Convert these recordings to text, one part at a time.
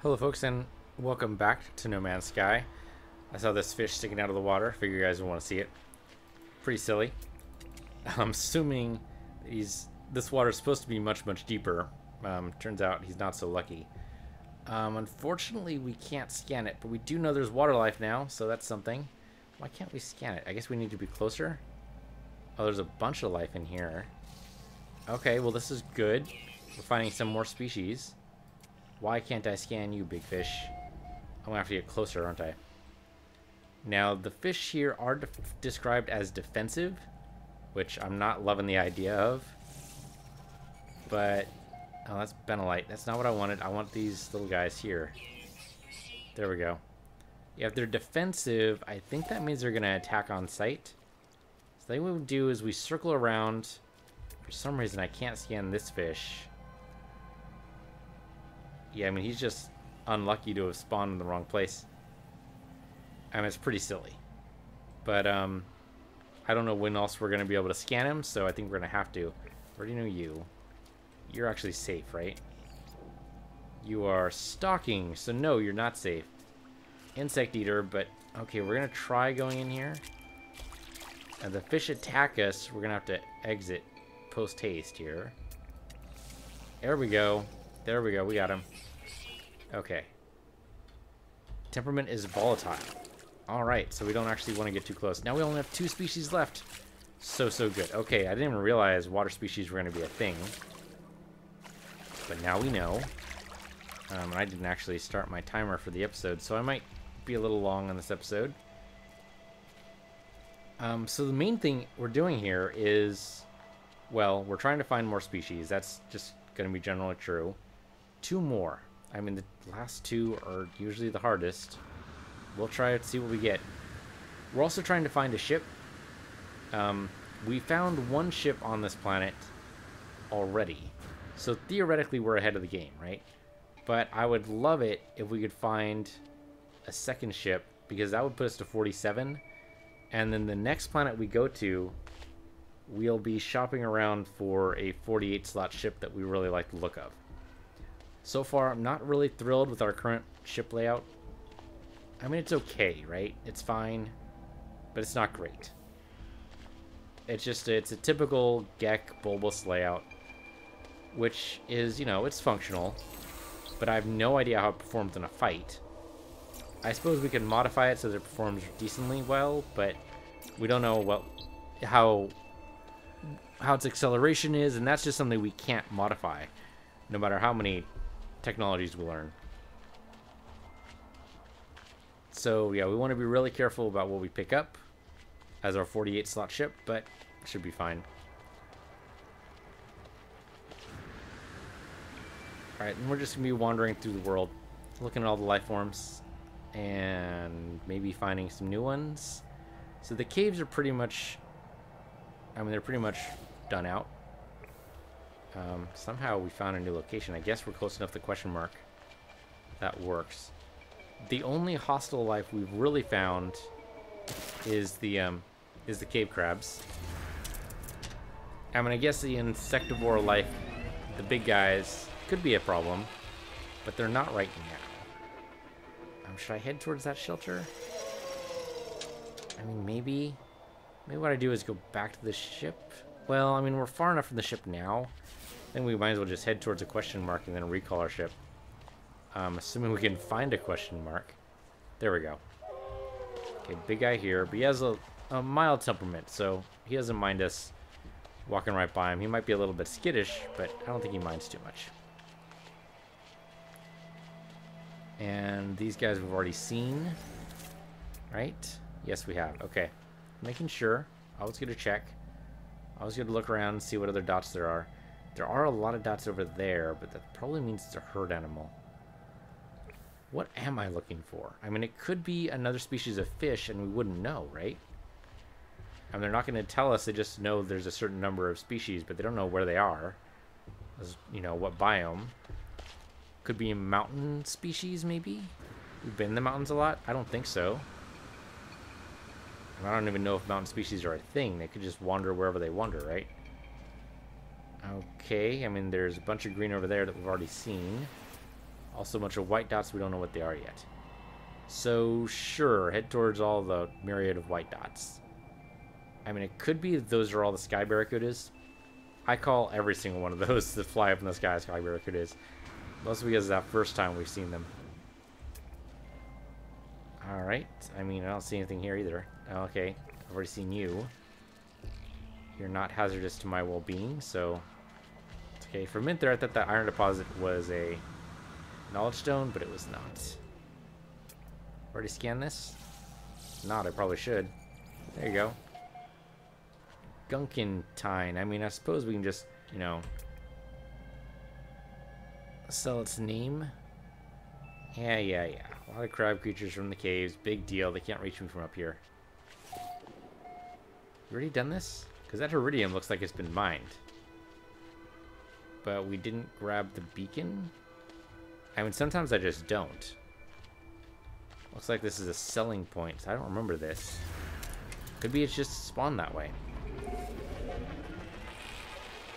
Hello folks and welcome back to No Man's Sky. I saw this fish sticking out of the water. Figure you guys would want to see it. Pretty silly. I'm assuming this water is supposed to be much deeper. Turns out he's not so lucky. Unfortunately we can't scan it, but we do know there's water life now, so that's something. Why can't we scan it? I guess we need to be closer. Oh, there's a bunch of life in here. Okay, well this is good. We're finding some more species. Why can't I scan you, big fish? I'm gonna have to get closer, aren't I? Now, the fish here are described as defensive, which I'm not loving the idea of. But, oh, that's benelite. That's not what I wanted. I want these little guys here. There we go. Yeah, if they're defensive, I think that means they're gonna attack on sight. So the thing we would do is we circle around. For some reason, I can't scan this fish. Yeah, I mean, he's just unlucky to have spawned in the wrong place. I mean, it's pretty silly. But, I don't know when else we're going to be able to scan him, so I think we're going to have to. Where do you know you? You're actually safe, right? You are stalking, so no, you're not safe. Insect eater, but, okay, we're going to try going in here. And the fish attack us, we're going to have to exit post-haste here. There we go. There we go, we got him. Okay. Temperament is volatile. Alright, so we don't actually want to get too close. Now we only have 2 species left. So good. Okay, I didn't even realize water species were going to be a thing. But now we know. And I didn't actually start my timer for the episode, so I might be a little long on this episode. So the main thing we're doing here is, well, we're trying to find more species. That's just going to be generally true. 2 more. I mean, the last 2 are usually the hardest. We'll try to see what we get. We're also trying to find a ship. We found 1 ship on this planet already. So theoretically, we're ahead of the game, right? But I would love it if we could find a second ship, because that would put us to 47. And then the next planet we go to, we'll be shopping around for a 48 slot ship that we really like the look of. So far, I'm not really thrilled with our current ship layout. I mean, it's okay, right? It's fine, but it's not great. It's a typical Gek bulbous layout, which is, you know, it's functional, but I have no idea how it performs in a fight. I suppose we can modify it so that it performs decently well, but we don't know how its acceleration is, and that's just something we can't modify, no matter how many technologies we learn. So yeah, we want to be really careful about what we pick up as our 48 slot ship, but it should be fine. Alright, and we're just going to be wandering through the world, looking at all the life forms, and maybe finding some new ones. So the caves are pretty much, I mean, they're pretty much done out. Somehow we found a new location. I guess we're close enough to question mark. That works. The only hostile life we've really found is the cave crabs. I mean, I guess the insectivore life, the big guys, could be a problem, but they're not right now. Should I head towards that shelter? I mean, maybe what I do is go back to the ship. Well, I mean, we're far enough from the ship now. I think we might as well just head towards a question mark and then recall our ship. Assuming we can find a question mark. There we go. Okay, big guy here, but he has a mild temperament, so he doesn't mind us walking right by him. He might be a little bit skittish, but I don't think he minds too much. And these guys we've already seen, right? Yes, we have. Okay, making sure. I was gonna check. I was gonna look around and see what other dots there are. There are a lot of dots over there, but that probably means it's a herd animal. What am I looking for? I mean, it could be another species of fish and we wouldn't know, right? I mean, they're not going to tell us. They just know there's a certain number of species, but they don't know where they are. As, you know, what biome. Could be a mountain species, maybe? We've been in the mountains a lot? I don't think so. I don't even know if mountain species are a thing. They could just wander wherever they wander, right? Okay, I mean, there's a bunch of green over there that we've already seen. Also a bunch of white dots. We don't know what they are yet. So, sure, head towards all the myriad of white dots. I mean, it could be that those are all the sky barracudas. I call every single one of those that fly up in the sky barracudas. Mostly because it's that first time we've seen them. Alright. I mean, I don't see anything here either. Okay. I've already seen you. You're not hazardous to my well-being, so... It's okay. For a minute there, I thought that iron deposit was a knowledge stone, but it was not. Already scanned this? Not, I probably should. There you go. Gunkentine. I mean, I suppose we can just, you know... sell its name. Yeah. A lot of crab creatures from the caves. Big deal. They can't reach me from up here. You already done this? Because that iridium looks like it's been mined. But we didn't grab the beacon? I mean, sometimes I just don't. Looks like this is a selling point. I don't remember this. Could be it's just spawned that way.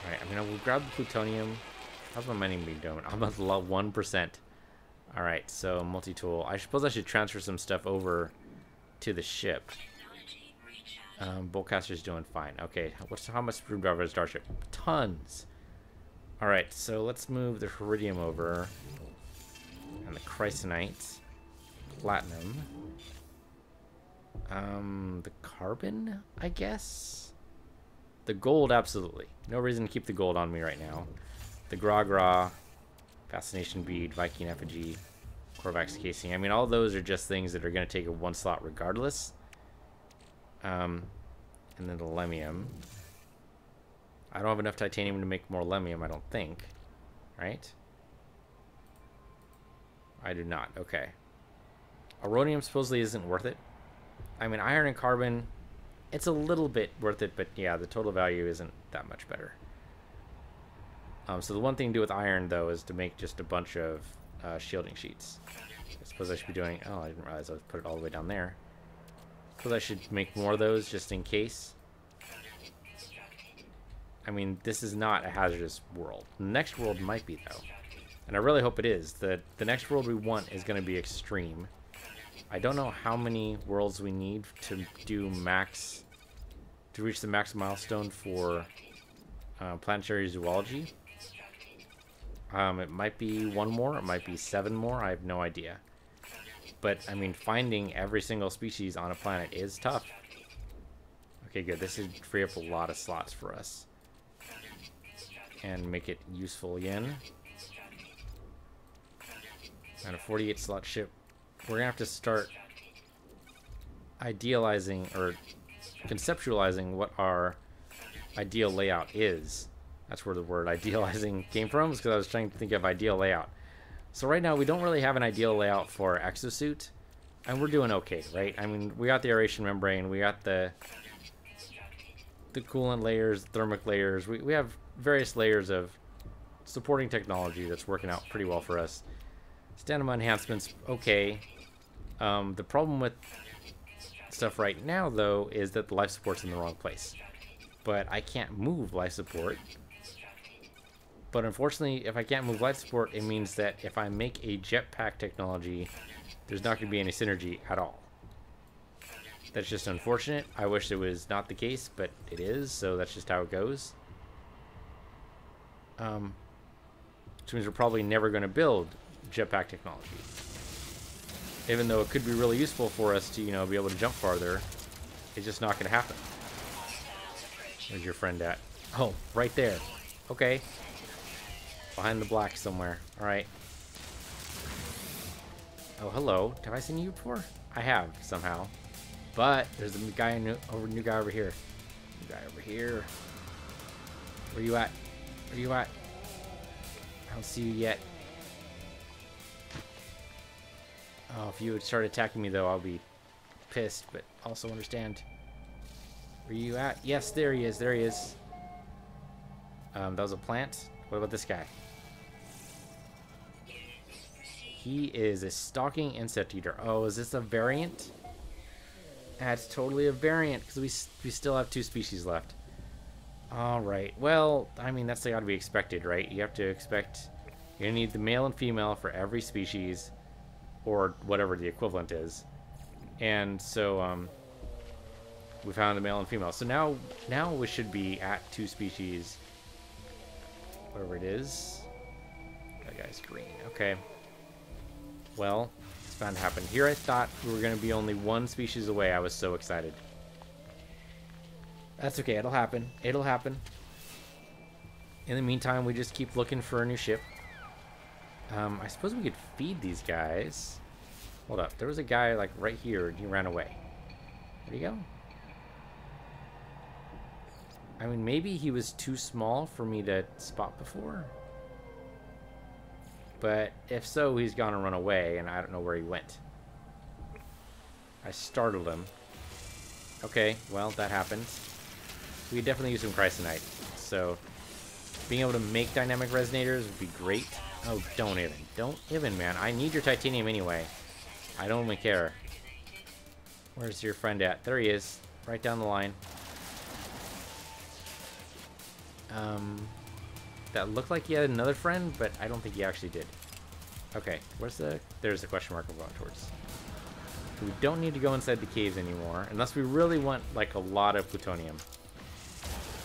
Alright, I mean, we'll grab the plutonium. How's my mining being doing? I'm at 1%. Alright, so multi-tool. I suppose I should transfer some stuff over to the ship. Boltcaster's doing fine. Okay, how much room do I have at a starship? Tons! Alright, so let's move the iridium over. And the chrysonite. Platinum. The carbon, I guess? The gold, absolutely. No reason to keep the gold on me right now. The Gra, Fascination Bead, Viking Effigy, Korvax Casing. I mean, all those are just things that are going to take a one slot regardless. And then the Lemium. I don't have enough titanium to make more Lemium, I don't think. Right? I do not. Okay. Aronium supposedly isn't worth it. I mean, iron and carbon, it's a little bit worth it, but yeah, the total value isn't that much better. So the one thing to do with iron, though, is to make just a bunch of shielding sheets. I suppose I should be doing... Oh, I didn't realize I put it all the way down there. I suppose I should make more of those just in case. I mean, this is not a hazardous world. The next world might be, though. And I really hope it is. The next world we want is going to be extreme. I don't know how many worlds we need to do max... to reach the max milestone for planetary zoology. It might be 1 more, it might be 7 more, I have no idea. But, I mean, finding every single species on a planet is tough. Okay, good. This should free up a lot of slots for us. And make it useful again. And a 48 slot ship. We're gonna have to start idealizing, or conceptualizing what our ideal layout is. That's where the word idealizing came from, because I was trying to think of ideal layout. So right now we don't really have an ideal layout for our exosuit, and we're doing okay, right? I mean, we got the aeration membrane, we got the coolant layers, thermic layers. We have various layers of supporting technology that's working out pretty well for us. Stamina enhancements, okay. The problem with stuff right now, though, is that the life support's in the wrong place. But I can't move life support. But unfortunately, if I can't move life support, it means that if I make a jetpack technology, there's not going to be any synergy at all. That's just unfortunate. I wish it was not the case, but it is, so that's just how it goes. Which means we're probably never going to build jetpack technology. Even though it could be really useful for us to, you know, be able to jump farther, it's just not going to happen. Where's your friend at? Oh, right there. Okay. Behind the black somewhere. Alright. Oh, hello. Have I seen you before? I have, somehow. But there's a guy new guy over here. New guy over here. Where you at? Where you at? I don't see you yet. Oh, if you would start attacking me, though, I'll be pissed, but also understand. Where you at? Yes, there he is. There he is. That was a plant. What about this guy? He is a stalking insect eater. Oh, is this a variant? That's totally a variant, because we still have 2 species left. Alright, well, I mean, that's got to be expected, right? You have to expect You're gonna need the male and female for every species, or whatever the equivalent is. And so we found the male and female. So now we should be at 2 species, whatever it is. That guy's green. Okay. Well, it's bound to happen. Here I thought we were going to be only 1 species away. I was so excited. That's okay. It'll happen. It'll happen. In the meantime, we just keep looking for a new ship. I suppose we could feed these guys. Hold up. There was a guy, like, right here, and he ran away. Where'd he go? I mean, maybe he was too small for me to spot before. But if so, he's gone and run away, and I don't know where he went. I startled him. Okay, well, that happens. We could definitely use some chrysonite. So, being able to make dynamic resonators would be great. Oh, don't even. Don't even, man. I need your titanium anyway. I don't even care. Where's your friend at? There he is. Right down the line. That looked like he had another friend, but I don't think he actually did. Okay, where's the... There's the question mark I'm going towards. We don't need to go inside the caves anymore, unless we really want, like, a lot of plutonium.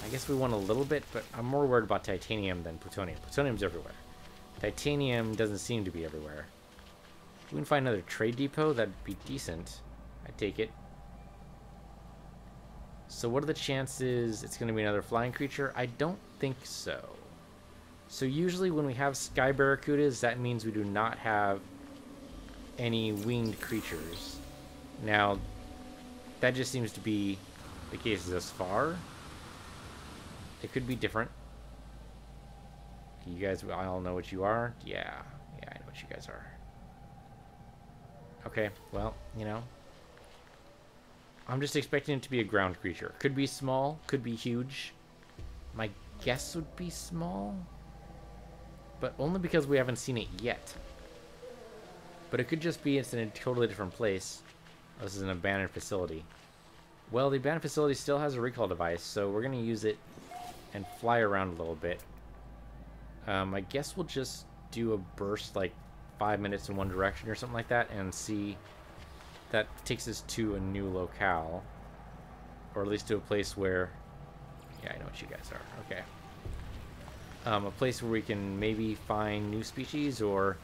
I guess we want a little bit, but I'm more worried about titanium than plutonium. Plutonium's everywhere. Titanium doesn't seem to be everywhere. If we can find another trade depot, that'd be decent. I'd take it. So what are the chances it's going to be another flying creature? I don't think so. So usually when we have sky barracudas, that means we do not have any winged creatures. Now, that just seems to be the case thus far. It could be different. You guys all know what you are? Yeah, I know what you guys are. Okay, well, you know. I'm just expecting it to be a ground creature. Could be small, could be huge. My guess would be small. But only because we haven't seen it yet. But it could just be it's in a totally different place. Oh, this is an abandoned facility. Well, the abandoned facility still has a recall device, so we're going to use it and fly around a little bit. I guess we'll just do a burst, like 5 minutes in one direction or something like that, and see. That takes us to a new locale. Or at least to a place where... Yeah, I know what you guys are. Okay. A place where we can maybe find new species, or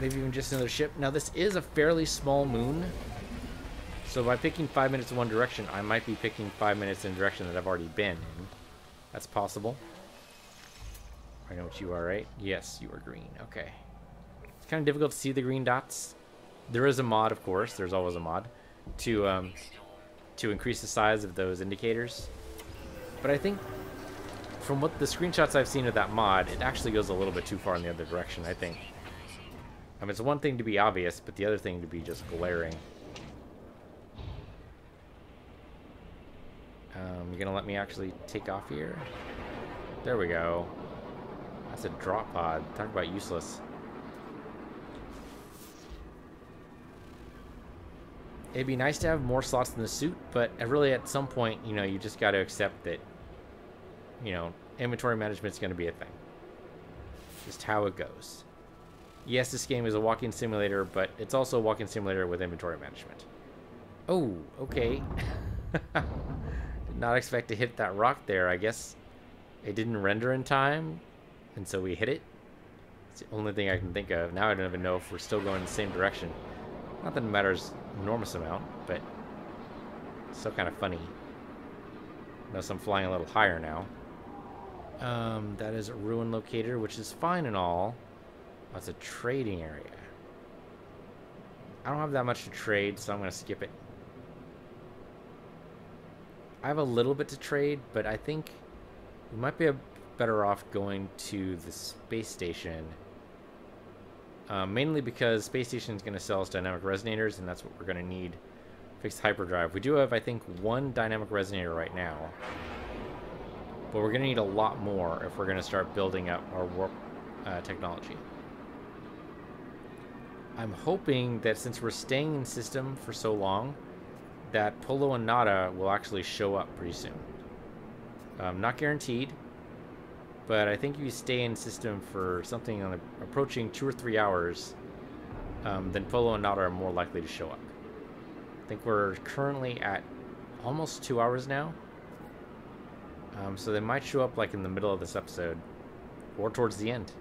maybe even just another ship. Now, this is a fairly small moon. So by picking 5 minutes in one direction, I might be picking 5 minutes in a direction that I've already been in. That's possible. I know what you are, right? Yes, you are green. Okay. It's kind of difficult to see the green dots. There is a mod, of course. There's always a mod to increase the size of those indicators. But I think from what the screenshots I've seen of that mod, it actually goes a little bit too far in the other direction, I think. I mean, it's one thing to be obvious, but the other thing to be just glaring. You gonna let me actually take off here? There we go. That's a drop pod. Talk about useless. It'd be nice to have more slots in the suit, but really at some point, you know, you just got to accept that, you know, inventory management's going to be a thing. Just how it goes. Yes, this game is a walking simulator, but it's also a walking simulator with inventory management. Oh, okay. Did not expect to hit that rock there. I guess it didn't render in time, and so we hit it. It's the only thing I can think of. Now I don't even know if we're still going in the same direction. Not that it matters an enormous amount, but it's still kind of funny. Notice I'm flying a little higher now. That is a ruin locator, which is fine and all. Oh, it's a trading area. I don't have that much to trade, so I'm going to skip it. I have a little bit to trade, but I think we might be better off going to the space station. Mainly because space station is going to sell us dynamic resonators, and that's what we're going to need to fix hyperdrive. We do have, I think, 1 dynamic resonator right now. But we're going to need a lot more if we're going to start building up our warp technology. I'm hoping that since we're staying in system for so long, that Polo and Nada will actually show up pretty soon. Not guaranteed, But I think if you stay in system for something on approaching 2 or 3 hours, then Polo and Nada are more likely to show up. I think we're currently at almost 2 hours now. So they might show up like in the middle of this episode or towards the end.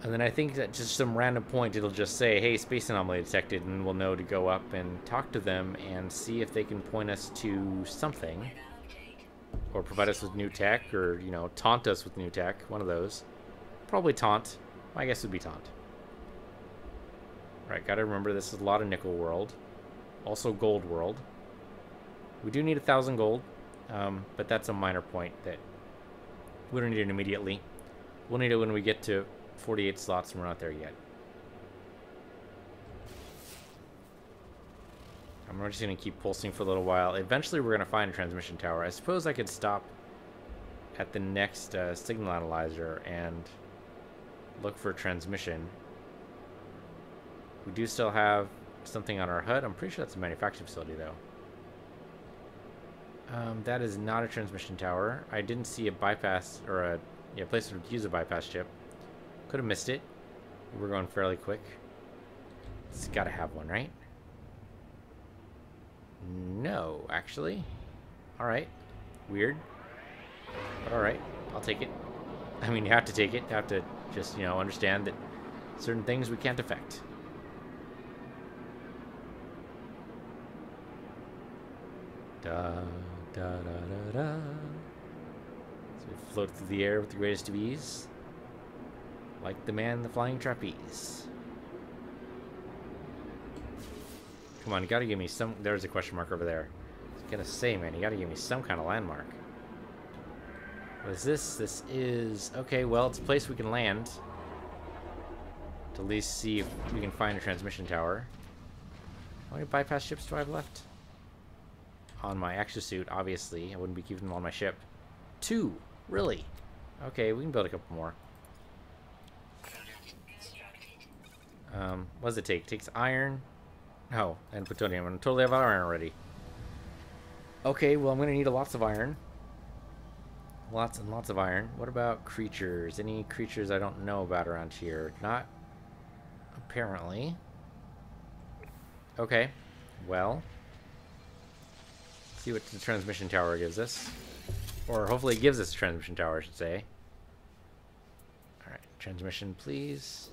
And then I think at just some random point it'll just say, hey, space anomaly detected, and we'll know to go up and talk to them and see if they can point us to something. Or provide us with new tech, or, you know, taunt us with new tech. One of those. Probably taunt. My guess would be taunt. Right, gotta remember this is a lot of nickel world. Also gold world. We do need 1,000 gold. But that's a minor point that we don't need it immediately. We'll need it when we get to 48 slots, and we're not there yet. I'm just going to keep pulsing for a little while. Eventually, we're going to find a transmission tower. I suppose I could stop at the next signal analyzer and look for a transmission. We do still have something on our HUD. I'm pretty sure that's a manufacturing facility, though. That is not a transmission tower. I didn't see a bypass, or a place to use a bypass chip. Could have missed it. We're going fairly quick. It's got to have one, right? No, actually. Alright. Weird. But alright. I'll take it. I mean, you have to take it. You have to just, you know, understand that certain things we can't affect. Da, da, da, da, da. So we float through the air with the greatest of ease. Like the man in the flying trapeze. Come on, you gotta give me some... There's a question mark over there. I was gonna say, man, you gotta give me some kind of landmark. What is this? This is... Okay, well, it's a place we can land. To at least see if we can find a transmission tower. How many bypass ships do I have left? On my exosuit, obviously. I wouldn't be keeping them on my ship. 2! Really? Okay, we can build a couple more. What does it take? It takes iron... Oh, and plutonium. I totally have iron already. Okay, well, I'm going to need lots of iron. Lots and lots of iron. What about creatures? Any creatures I don't know about around here? Not apparently. Okay, well. See what the transmission tower gives us. Or hopefully it gives us a transmission tower, I should say. Alright, transmission, please.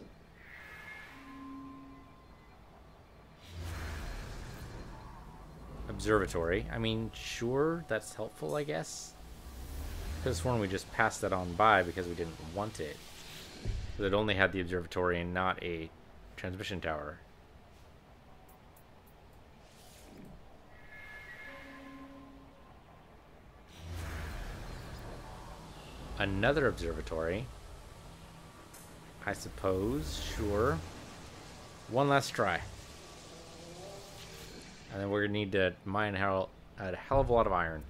Observatory. I mean, sure, that's helpful, I guess. Could have sworn we just passed that on by because we didn't want it. But it only had the observatory and not a transmission tower. Another observatory. I suppose, sure. One last try. And then we're going to need to mine a hell of a lot of iron.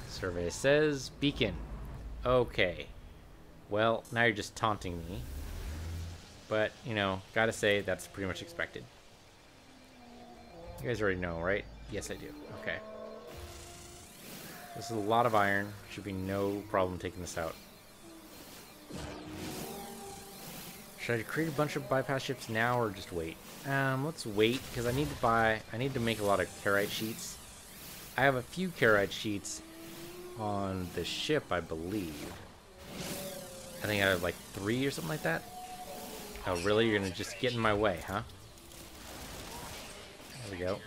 Survey says beacon. Okay. Well, now you're just taunting me. But, you know, gotta say, that's pretty much expected. You guys already know, right? Yes, I do. Okay. This is a lot of iron. Should be no problem taking this out. Should I create a bunch of bypass ships now or just wait? Let's wait, because I need to make a lot of carite sheets. I have a few carite sheets on the ship, I believe. I think I have like 3 or something like that. Oh, really? You're gonna just get in my way, huh? There we go.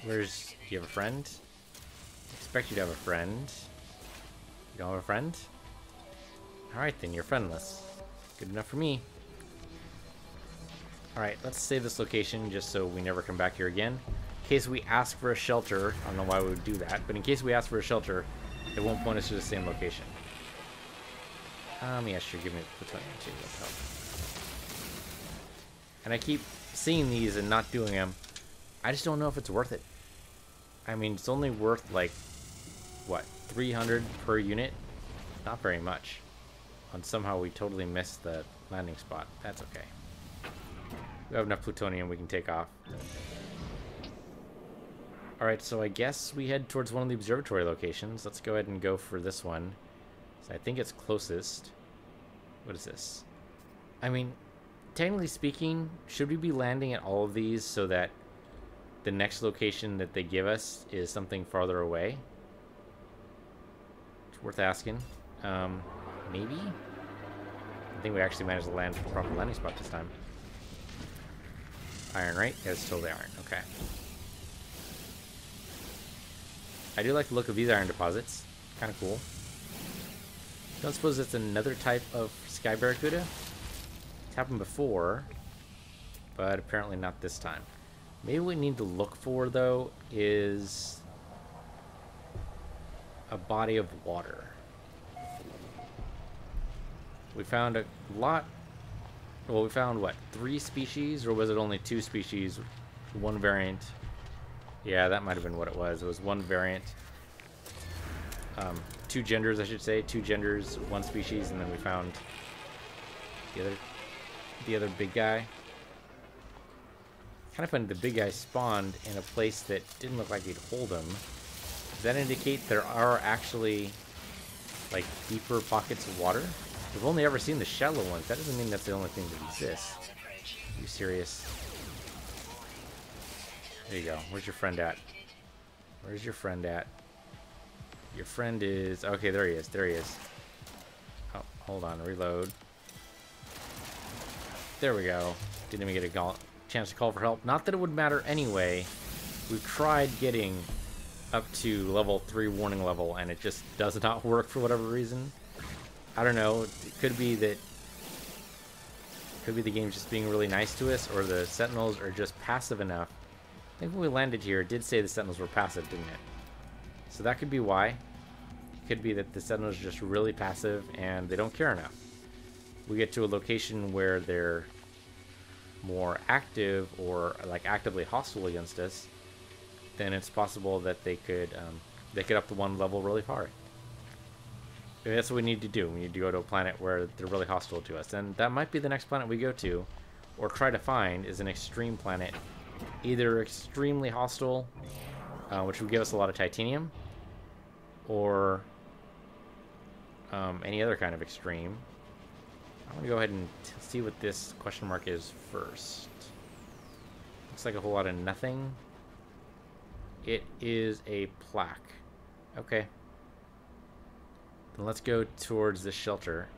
Do you have a friend? I expect you to have a friend. You don't have a friend? Alright then, you're friendless. Good enough for me. Alright, let's save this location just so we never come back here again. In case we ask for a shelter, I don't know why we would do that, but in case we ask for a shelter, it won't point us to the same location. Yeah, sure, give me plutonium too, that'll help. And I keep seeing these and not doing them. I just don't know if it's worth it. I mean, it's only worth like, what, 300 per unit? Not very much. And somehow we totally missed the landing spot. That's okay. We have enough plutonium we can take off. Alright, so I guess we head towards one of the observatory locations. Let's go ahead and go for this one. So I think it's closest. What is this? I mean, technically speaking, should we be landing at all of these so that the next location that they give us is something farther away? It's worth asking. Maybe? I think we actually managed to land at the proper landing spot this time. Iron, right? Yeah, it's totally iron. Okay. I do like the look of these iron deposits. Kind of cool. Don't suppose it's another type of sky barracuda? It's happened before, but apparently not this time. Maybe what we need to look for, though, is a body of water. We found a lot. Well, we found, what, 3 species? Or was it only 2 species? 1 variant. Yeah, that might have been what it was. It was 1 variant. 2 genders, I should say. 2 genders, 1 species, and then we found the other big guy. Kind of funny, the big guy spawned in a place that didn't look like he'd hold him. Does that indicate there are actually, like, deeper pockets of water? We've only ever seen the shallow ones. That doesn't mean that's the only thing that exists. Are you serious? There you go. Where's your friend at? Where's your friend at? Your friend is... Okay, there he is. There he is. Oh, hold on. Reload. There we go. Didn't even get a chance to call for help. Not that it would matter anyway. We've tried getting up to level 3 warning level, and it just does not work for whatever reason. I don't know. It could be that... Could be the game just being really nice to us, or the Sentinels are just passive enough. I think when we landed here, it did say the Sentinels were passive, didn't it? So that could be why. It could be that the Sentinels are just really passive, and they don't care enough. We get to a location where they're more active, or like actively hostile against us, then it's possible that they could up the 1 level really far. Maybe that's what we need to do. We need to go to a planet where they're really hostile to us. And that might be the next planet we go to, or try to find, is an extreme planet. Either extremely hostile, which would give us a lot of titanium, or any other kind of extreme. I'm going to go ahead and see what this question mark is first. Looks like a whole lot of nothing. It is a plaque. Okay. Then let's go towards this shelter.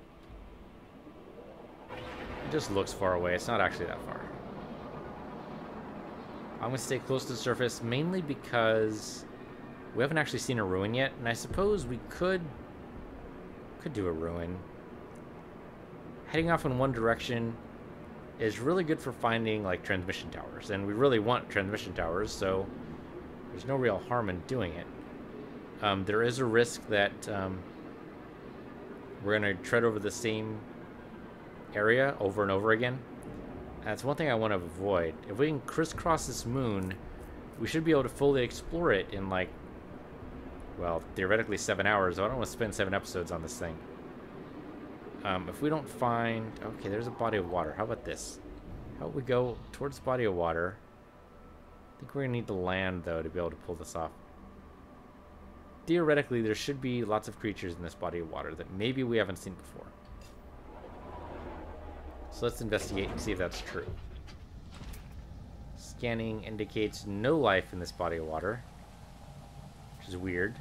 It just looks far away. It's not actually that far. I'm going to stay close to the surface, mainly because we haven't actually seen a ruin yet, and I suppose we could do a ruin. Heading off in one direction is really good for finding, like, transmission towers, and we really want transmission towers, so there's no real harm in doing it. There is a risk that we're going to tread over the same area over and over again. That's one thing I want to avoid. If we can crisscross this moon, we should be able to fully explore it in, like, well, theoretically 7 hours. I don't want to spend 7 episodes on this thing. If we don't find... Okay, there's a body of water. How about this? How about we go towards the body of water? I think we're going to need to land, though, to be able to pull this off. Theoretically, there should be lots of creatures in this body of water that maybe we haven't seen before. So let's investigate and see if that's true. Scanning indicates no life in this body of water, which is weird.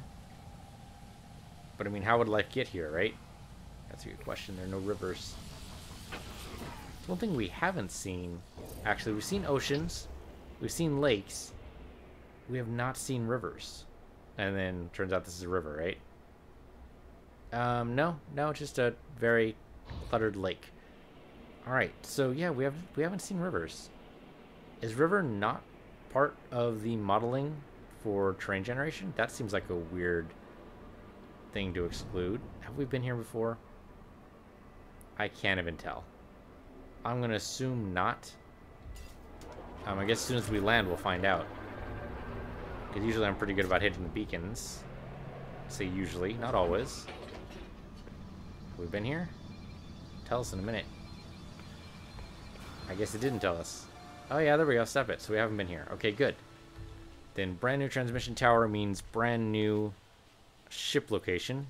But I mean, how would life get here, right? That's a good question. There are no rivers. One thing we haven't seen, actually, we've seen oceans, we've seen lakes, we have not seen rivers. And then turns out this is a river, right? No, it's just a very cluttered lake. All right, so yeah, we haven't seen rivers. Is river not part of the modeling for terrain generation? That seems like a weird thing to exclude. Have we been here before? I can't even tell. I'm gonna assume not. I guess as soon as we land, we'll find out. Because usually I'm pretty good about hitting the beacons. Say usually, not always. Have we been here? Tell us in a minute. I guess it didn't tell us. Oh yeah, there we go, step it. So we haven't been here. Okay, good. Then brand new transmission tower means brand new ship location.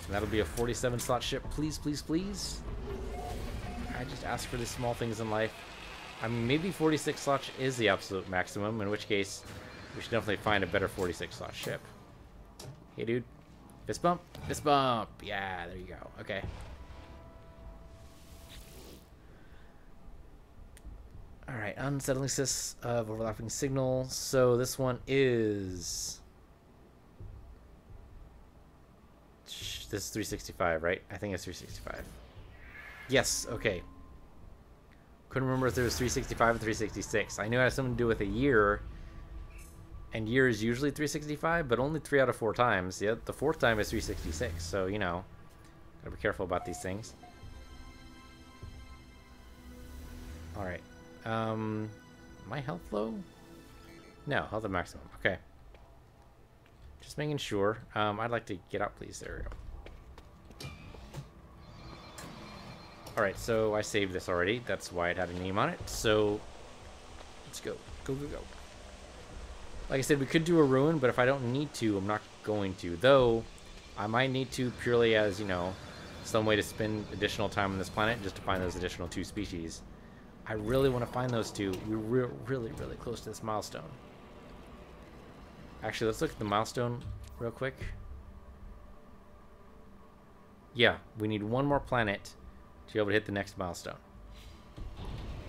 And that'll be a 47 slot ship. Please, please, please. I just ask for these small things in life. I mean, maybe 46 slots is the absolute maximum, in which case we should definitely find a better 46 slot ship. Hey, dude. Fist bump? Fist bump! Yeah, there you go. Okay. Alright, unsettling cysts of overlapping signal. So this one is... This is 365, right? I think it's 365. Yes, okay. Couldn't remember if there was 365 or 366. I knew it had something to do with a year. And year is usually 365, but only 3 out of 4 times. Yeah, the 4th time is 366, so, you know. Gotta be careful about these things. Alright. My health low? No, health at maximum. Okay. Just making sure. I'd like to get out, please. There we go. Alright, so I saved this already. That's why it had a name on it. So, let's go. Go, go, go. Like I said, we could do a ruin, but if I don't need to, I'm not going to. Though, I might need to purely as, you know, some way to spend additional time on this planet just to find those additional 2 species. I really want to find those 2. We're really, really close to this milestone. Actually, let's look at the milestone real quick. Yeah, we need 1 more planet to be able to hit the next milestone.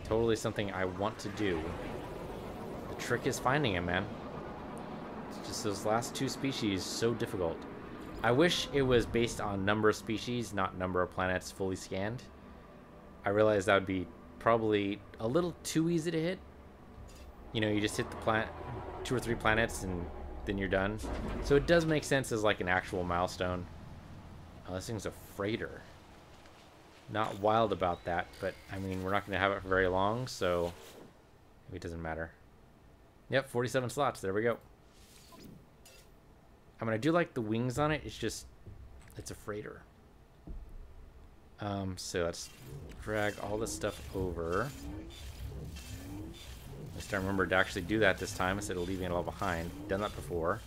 Totally something I want to do. The trick is finding him, man. It's just those last 2 species, so difficult. I wish it was based on number of species, not number of planets fully scanned. I realize that would be probably a little too easy to hit. You know, you just hit the planet, 2 or 3 planets, and then you're done. So it does make sense as like an actual milestone. Oh, this thing's a freighter. Not wild about that, but I mean, we're not going to have it for very long, so maybe it doesn't matter. Yep, 47 slots. There we go. I mean, I do like the wings on it. It's just, it's a freighter. So let's drag all this stuff over. Let's try to remember to actually do that this time instead of leaving it all behind. Done that before.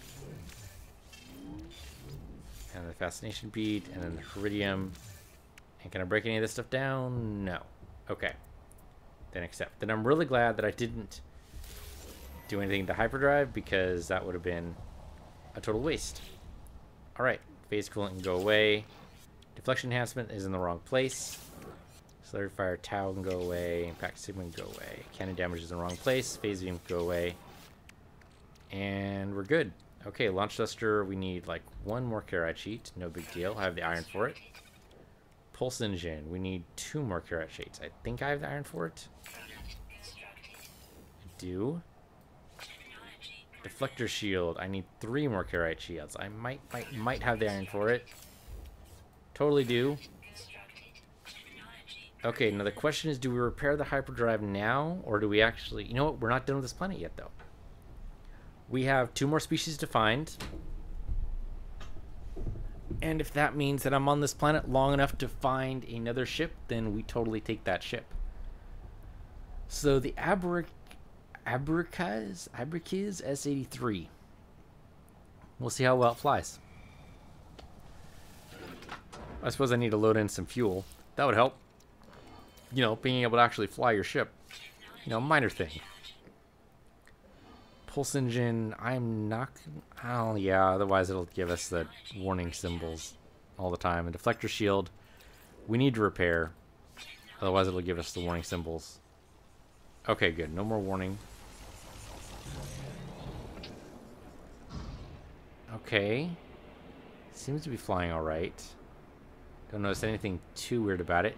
And the fascination bead, and then the iridium. And can I break any of this stuff down? No. Okay. Then accept. Then I'm really glad that I didn't do anything to hyperdrive, because that would have been a total waste. Alright. Phase coolant can go away. Deflection enhancement is in the wrong place. Slurry fire tau can go away. Impact sigma can go away. Cannon damage is in the wrong place. Phase beam can go away. And we're good. Okay, launch thruster. We need like 1 more carrot sheet. No big deal. I have the iron for it. Pulse engine. We need 2 more carrot sheets. I think I have the iron for it. I do. Deflector shield. I need 3 more carrot shields. I might have the iron for it. Totally do. Okay, now the question is, do we repair the hyperdrive now, or do we actually... You know what? We're not done with this planet yet, though. We have 2 more species to find. And if that means that I'm on this planet long enough to find another ship, then we totally take that ship. So the Abricaz S-83. We'll see how well it flies. I suppose I need to load in some fuel. That would help. You know, being able to actually fly your ship. You know, minor thing. Pulse engine, I'm not... Oh, yeah, otherwise it'll give us the warning symbols all the time. And deflector shield, we need to repair. Otherwise it'll give us the warning symbols. Okay, good. No more warning. Okay. Seems to be flying alright. Don't notice anything too weird about it.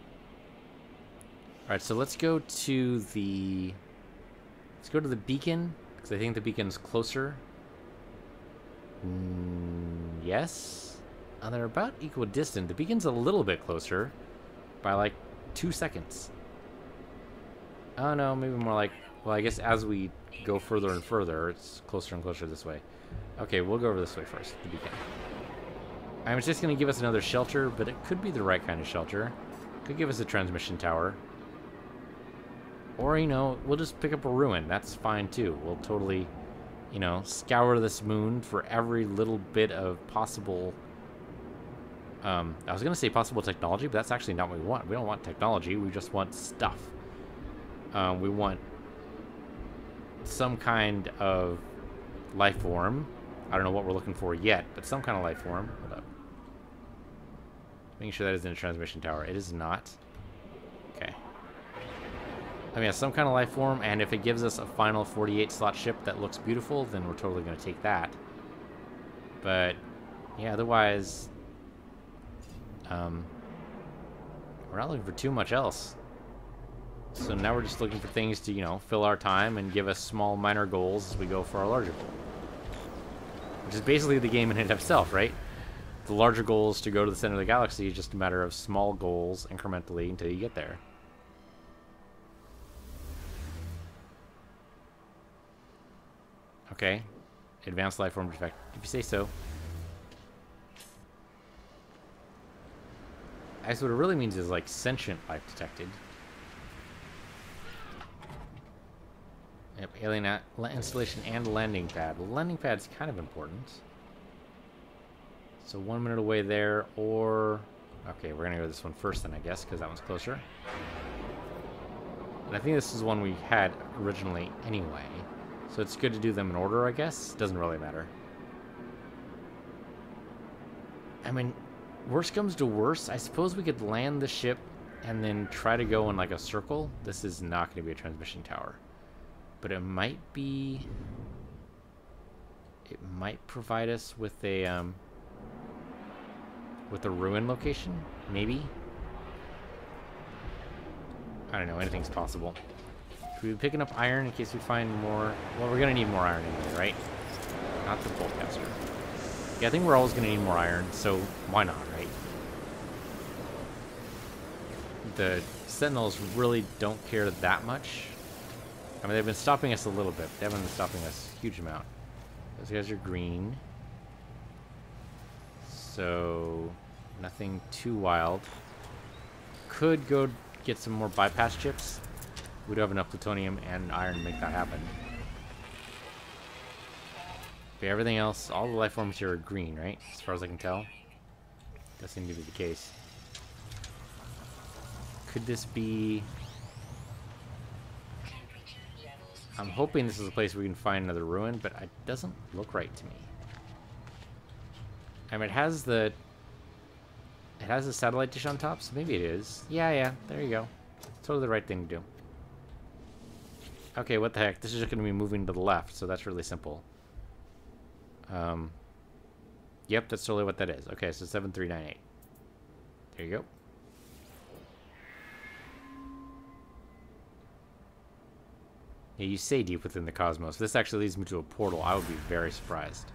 Alright, so let's go to the... Let's go to the beacon, because I think the beacon's closer. Yes? They're about equidistant. The beacon's a little bit closer. By like 2 seconds. Oh no, maybe more like... Well, I guess as we go further and further, it's closer and closer this way. Okay, we'll go over this way first, the beacon. I was just going to give us another shelter, but it could be the right kind of shelter. Could give us a transmission tower. Or, you know, we'll just pick up a ruin. That's fine, too. We'll totally, you know, scour this moon for every little bit of possible... I was going to say possible technology, but that's actually not what we want. We don't want technology. We just want stuff. We want some kind of life form. I don't know what we're looking for yet, but some kind of life form. Hold up. Making sure that isn't a transmission tower. It is not. Okay. I mean, some kind of life form, and if it gives us a final 48 slot ship that looks beautiful, then we're totally going to take that. But, yeah, otherwise, we're not looking for too much else. So now we're just looking for things to, you know, fill our time and give us small, minor goals as we go for our larger goal. Which is basically the game in and of itself, right? The larger goal is to go to the center of the galaxy. It's just a matter of small goals incrementally until you get there. Okay. Advanced life form defect. If you say so. Actually, what it really means is, like, sentient life detected. Yep, alien installation and landing pad. Well, landing pad's kind of important. So 1 minute away there, or... Okay, we're gonna go this one first then, I guess, because that one's closer. And I think this is one we had originally anyway. So it's good to do them in order, I guess. Doesn't really matter. I mean, worst comes to worst, I suppose we could land the ship and then try to go in like a circle. This is not going to be a transmission tower. But it might be... It might provide us with a ruin location, maybe? I don't know, anything's possible. Should we be picking up iron in case we find more? Well, we're going to need more iron anyway, right? Not the boltcaster. Yeah, I think we're always going to need more iron, so why not, right? The Sentinels really don't care that much. I mean, they've been stopping us a little bit. They haven't been stopping us a huge amount. Those guys are green. So, nothing too wild. Could go get some more bypass chips. We do have enough plutonium and iron to make that happen. But everything else, all the life forms here are green, right? As far as I can tell. Does seem to be the case. Could this be... I'm hoping this is a place where we can find another ruin, but it doesn't look right to me. I mean, it has the satellite dish on top, so maybe it is. Yeah, there you go. Totally the right thing to do. Okay, what the heck? This is just going to be moving to the left, so that's really simple. Yep, that's totally what that is. Okay, so 7398. There you go. Yeah, you say deep within the cosmos. If this actually leads me to a portal, I would be very surprised.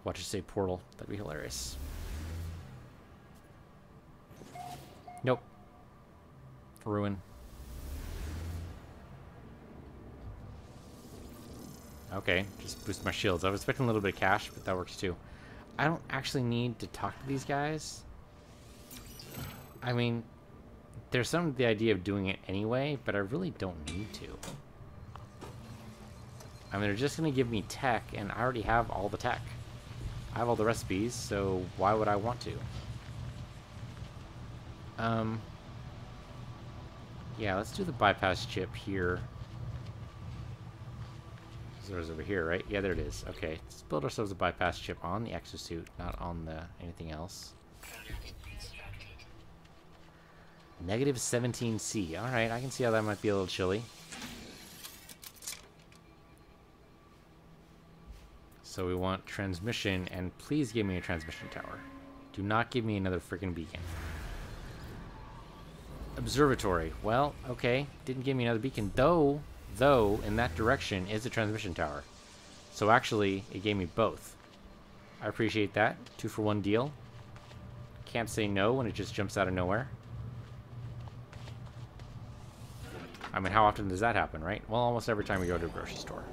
Watch it say portal. That'd be hilarious. Nope. Ruin. Okay, just boost my shields. I was expecting a little bit of cash, but that works too. I don't actually need to talk to these guys. I mean, there's some of the idea of doing it anyway, but I really don't need to. I mean, they're just going to give me tech, and I already have all the tech. I have all the recipes, so why would I want to? Yeah, let's do the bypass chip here. There's over here, right? Yeah, there it is. Okay, let's build ourselves a bypass chip on the exosuit, not on the anything else. Negative 17C. Alright, I can see how that might be a little chilly. So we want transmission, and please give me a transmission tower. Do not give me another freaking beacon. Observatory. Well, okay. Didn't give me another beacon, though, in that direction is a transmission tower. So actually, it gave me both. I appreciate that. 2-for-1 deal. Can't say no when it just jumps out of nowhere. I mean, how often does that happen, right? Well, almost every time we go to a grocery store.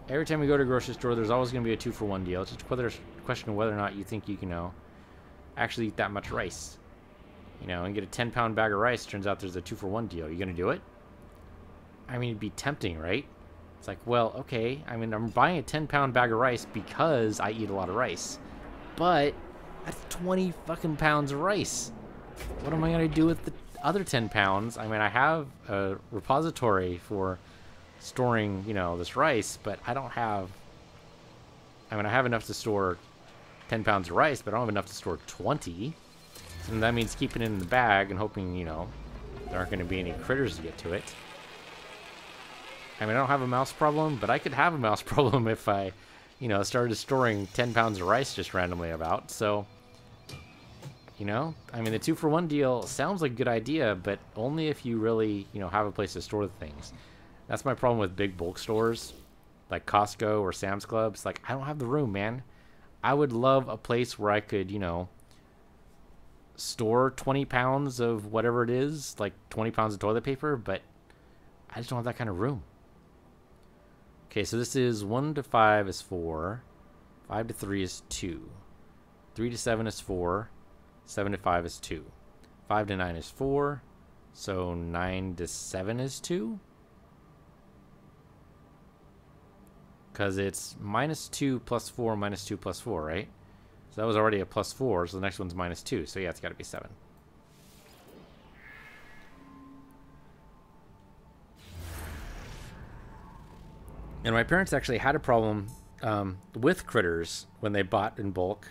Every time we go to a grocery store, there's always going to be a 2-for-1 deal. It's just a question of whether or not you think you can, actually eat that much rice. You know, and get a 10-pound bag of rice. Turns out there's a 2-for-1 deal. You gonna do it? I mean, it'd be tempting, right? It's like, well, okay. I mean, I'm buying a 10-pound bag of rice because I eat a lot of rice. But that's 20 fucking pounds of rice. What am I gonna do with the other 10 pounds? I mean, I have a repository for storing, you know, this rice, but I don't have... I mean, I have enough to store 10 pounds of rice, but I don't have enough to store 20. And that means keeping it in the bag and hoping, you know, there aren't going to be any critters to get to it. I mean, I don't have a mouse problem, but I could have a mouse problem if I, you know, started storing 10 pounds of rice just randomly about. So, you know, I mean, the 2-for-1 deal sounds like a good idea, but only if you really, you know, have a place to store the things. That's my problem with big bulk stores, like Costco or Sam's Club. It's like, I don't have the room, man. I would love a place where I could, you know, store 20 pounds of whatever it is, like 20 pounds of toilet paper, but I just don't have that kind of room. Okay, so this is 1 to 5 is 4, 5 to 3 is 2, 3 to 7 is 4, 7 to 5 is 2, 5 to 9 is 4, so 9 to 7 is 2? Because it's -2 plus 4 minus 2 plus 4, right? So that was already a plus 4, so the next one's -2. So yeah, it's got to be 7. And my parents actually had a problem with critters when they bought in bulk.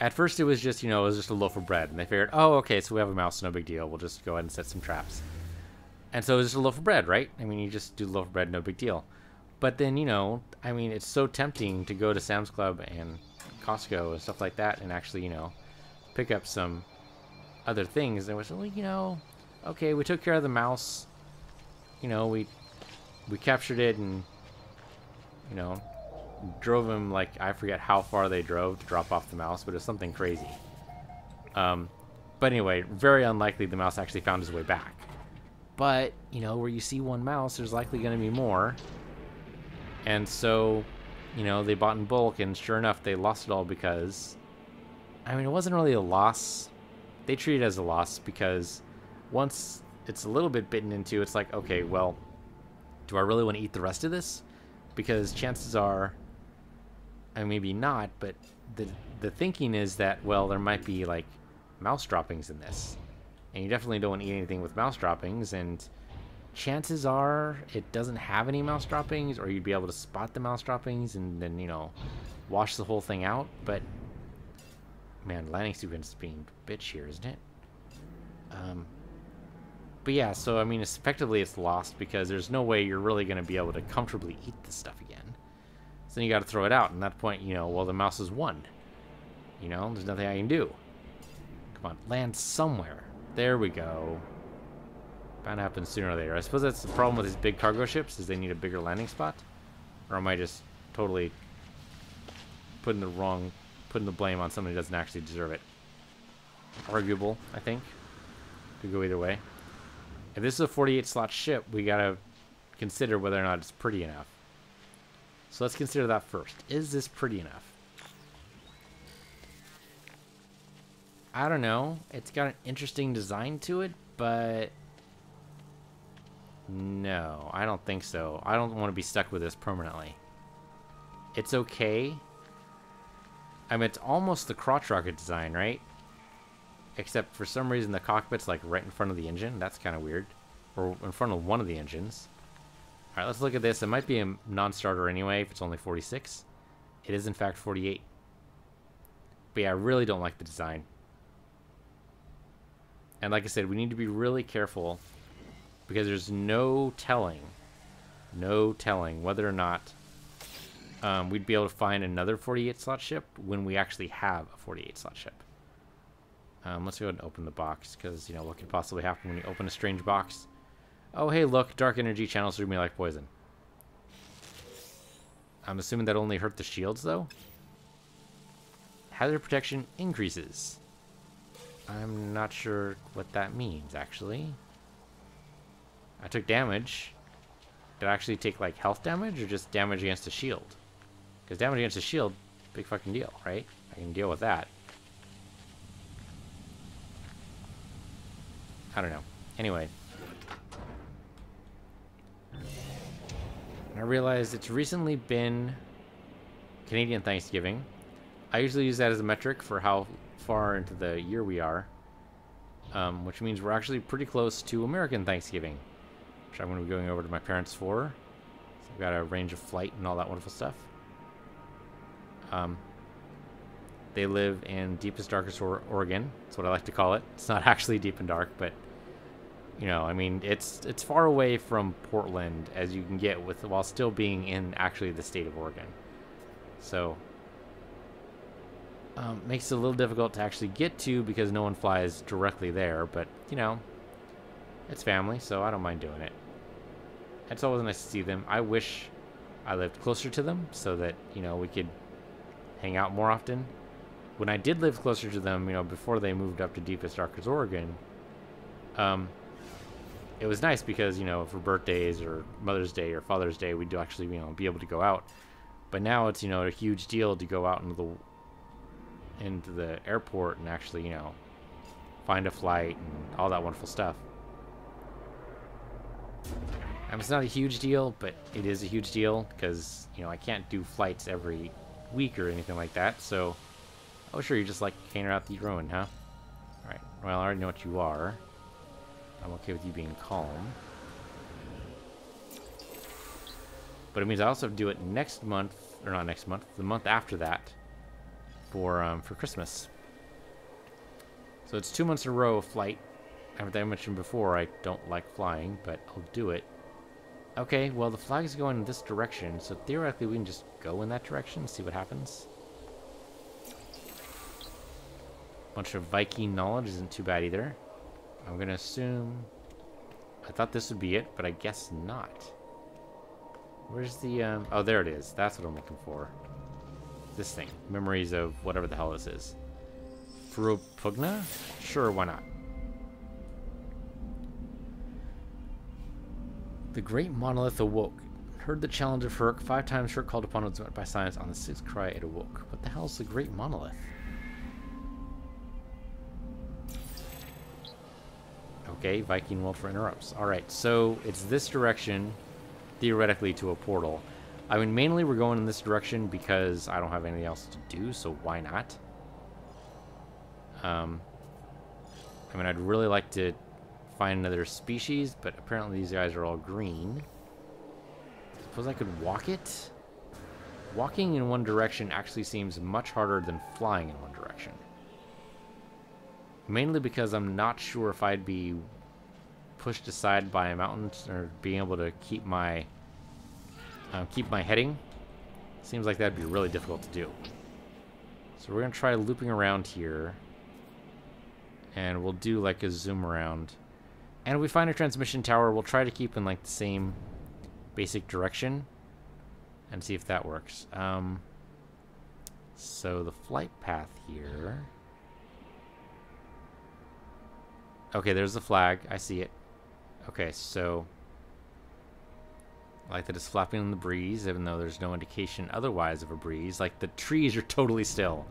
At first it was just, you know, it was just a loaf of bread. And they figured, oh, okay, so we have a mouse, no big deal. We'll just go ahead and set some traps. And so it was just a loaf of bread, right? I mean, you just do the loaf of bread, no big deal. But then, you know, I mean, it's so tempting to go to Sam's Club and Costco and stuff like that and actually, you know, pick up some other things. And it was like, you know, okay, we took care of the mouse. You know, we captured it and, you know, drove him, like, I forget how far they drove to drop off the mouse, but it was something crazy. But anyway, very unlikely the mouse actually found his way back. But, you know, where you see one mouse, there's likely going to be more. And so, you know, they bought in bulk, and sure enough, they lost it all because, I mean, it wasn't really a loss. They treat it as a loss because once it's a little bit bitten into, it's like, okay, well, do I really want to eat the rest of this? Because chances are, I mean, maybe not, but the thinking is that, well, there might be, like, mouse droppings in this. And you definitely don't want to eat anything with mouse droppings, and chances are it doesn't have any mouse droppings, or you'd be able to spot the mouse droppings and then, you know, wash the whole thing out. But, man, landing sequence is being a bitch here, isn't it? But yeah, so, I mean, effectively it's lost because there's no way you're really going to be able to comfortably eat this stuff again. So then you got to throw it out, and at that point, you know, well, the mouse is won. You know, there's nothing I can do. Come on, land somewhere. There we go. Bound to happen sooner or later. I suppose that's the problem with these big cargo ships, is they need a bigger landing spot. Or am I just totally putting the blame on somebody who doesn't actually deserve it? Arguable, I think. Could go either way. If this is a 48 slot ship, we gotta consider whether or not it's pretty enough. So let's consider that first. Is this pretty enough? I don't know. It's got an interesting design to it, but no, I don't think so. I don't want to be stuck with this permanently. It's okay. I mean, it's almost the crotch rocket design, right? Except for some reason the cockpit's like right in front of the engine. That's kind of weird. Or in front of one of the engines. Alright, let's look at this. It might be a non-starter anyway if it's only 46. It is in fact 48. But yeah, I really don't like the design. And like I said, we need to be really careful because there's no telling whether or not we'd be able to find another 48 slot ship when we actually have a 48 slot ship. Let's go ahead and open the box because, you know, what could possibly happen when you open a strange box? Oh, hey, look, dark energy channels through me like poison. I'm assuming that only hurt the shields, though? Hazard protection increases. I'm not sure what that means, actually. I took damage. Did I actually take, like, health damage or just damage against the shield? Because damage against the shield, big fucking deal, right? I can deal with that. I don't know. Anyway. I realized it's recently been Canadian Thanksgiving. I usually use that as a metric for how far into the year we are. Which means we're actually pretty close to American Thanksgiving, which I'm going to be going over to my parents for. So I've got a range of flight and all that wonderful stuff. They live in deepest, darkest Oregon. That's what I like to call it. It's not actually deep and dark, but you know, I mean, it's far away from Portland as you can get with while still being in actually the state of Oregon. So makes it a little difficult to actually get to because no one flies directly there. But you know, it's family, so I don't mind doing it. It's always nice to see them. I wish I lived closer to them so that, you know, we could hang out more often. When I did live closer to them, you know, before they moved up to deepest, darkest Oregon, it was nice because, you know, for birthdays or Mother's Day or Father's Day, we'd actually, you know, be able to go out. But now it's, you know, a huge deal to go out into the airport and actually, you know, find a flight and all that wonderful stuff. I mean, it's not a huge deal, but it is a huge deal because, you know, I can't do flights every week or anything like that. So, oh, sure, you just like hanging out the ruin, huh? All right. Well, I already know what you are. I'm okay with you being calm. But it means I also have to do it next month, or not next month, the month after that, for Christmas. So it's 2 months in a row of flight. As I mentioned before, I don't like flying, but I'll do it. Okay, well, the flag is going in this direction, so theoretically we can just go in that direction and see what happens. Bunch of Viking knowledge isn't too bad either. I'm going to assume... I thought this would be it, but I guess not. Where's the... Oh, there it is. That's what I'm looking for. This thing. Memories of whatever the hell this is. Furopugna? Sure, why not? The great monolith awoke. Heard the challenge of Herc. 5 times Herc called upon was met by silence. On the 6th cry, it awoke. What the hell is the great monolith? Okay, Viking Welfare interrupts. Alright, so it's this direction, theoretically, to a portal. I mean, mainly we're going in this direction because I don't have anything else to do, so why not? I mean, I'd really like to find another species, but apparently these guys are all green. Suppose I could walk it? Walking in one direction actually seems much harder than flying in one direction. Mainly because I'm not sure if I'd be pushed aside by a mountain or being able to keep my heading. Seems like that'd be really difficult to do. So we're gonna try looping around here, and we'll do like a zoom around. And if we find a transmission tower, we'll try to keep in like the same basic direction and see if that works. So the flight path here. Okay, there's the flag. I see it. Okay, so I like that it's flapping in the breeze, even though there's no indication otherwise of a breeze. Like, the trees are totally still.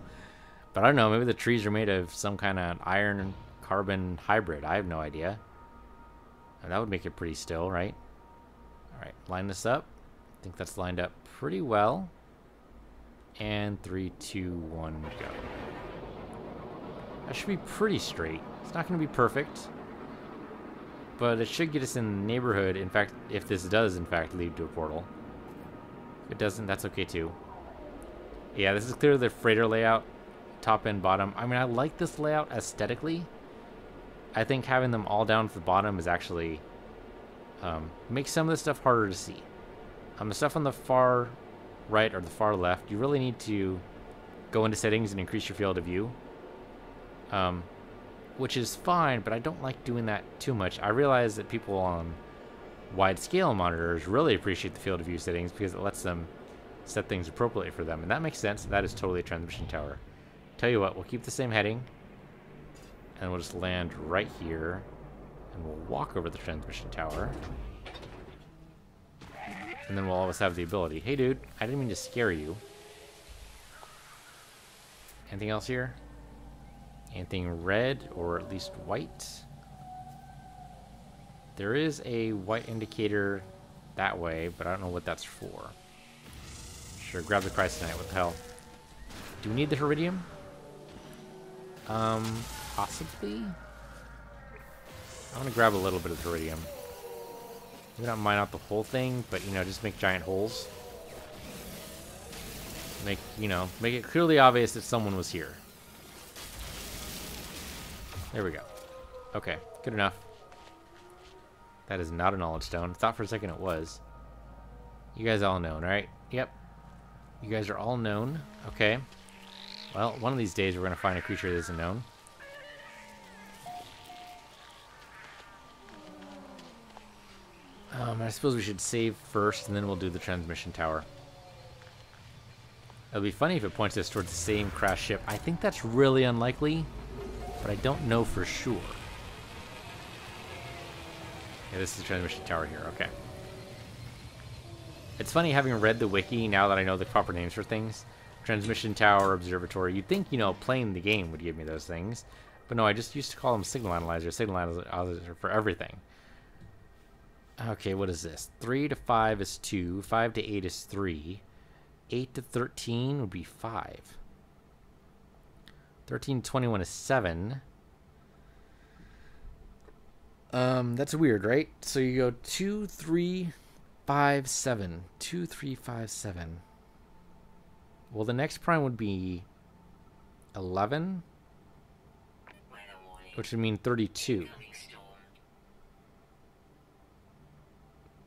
But I don't know, maybe the trees are made of some kind of iron-carbon hybrid. I have no idea. And that would make it pretty still, right? Alright, line this up. I think that's lined up pretty well. And 3, 2, 1, go. That should be pretty straight. It's not going to be perfect, but it should get us in the neighborhood. In fact, if this does, in fact, lead to a portal. If it doesn't, that's okay, too. Yeah, this is clearly the freighter layout, top and bottom. I mean, I like this layout aesthetically. I think having them all down to the bottom is actually makes some of the stuff harder to see. The stuff on the far right or the far left, you really need to go into settings and increase your field of view. Which is fine, but I don't like doing that too much. I realize that people on wide scale monitors really appreciate the field of view settings because it lets them set things appropriately for them, and that makes sense. That is totally a transmission tower. Tell you what, we'll keep the same heading, and we'll just land right here, and we'll walk over the transmission tower, and then we'll always have the ability. Hey dude, I didn't mean to scare you. Anything else here? Anything red, or at least white? There is a white indicator that way, but I don't know what that's for. Sure, grab the chrysonite. What the hell? Do we need the iridium? Possibly? I want to grab a little bit of iridium. Maybe not mine out the whole thing, but, you know, just make giant holes. Make it clearly obvious that someone was here. There we go. Okay, good enough. That is not a knowledge stone. Thought for a second it was. You guys all known, right? Yep. You guys are all known. Okay. Well, one of these days we're going to find a creature that isn't known. I suppose we should save first, and then we'll do the transmission tower. It'll be funny if it points us towards the same crashed ship. I think that's really unlikely, but I don't know for sure. Yeah, this is the transmission tower here. Okay. It's funny having read the wiki now that I know the proper names for things. Transmission tower, observatory. You'd think, you know, playing the game would give me those things. But no, I just used to call them signal analyzer for everything. Okay, what is this? 3 to 5 is 2. 5 to 8 is 3. 8 to 13 would be 5. 13 to 21 is 7. That's weird, right? So you go 2, 3, 5, 7. 2, 3, 5, 7. Well, the next prime would be 11, which would mean 32.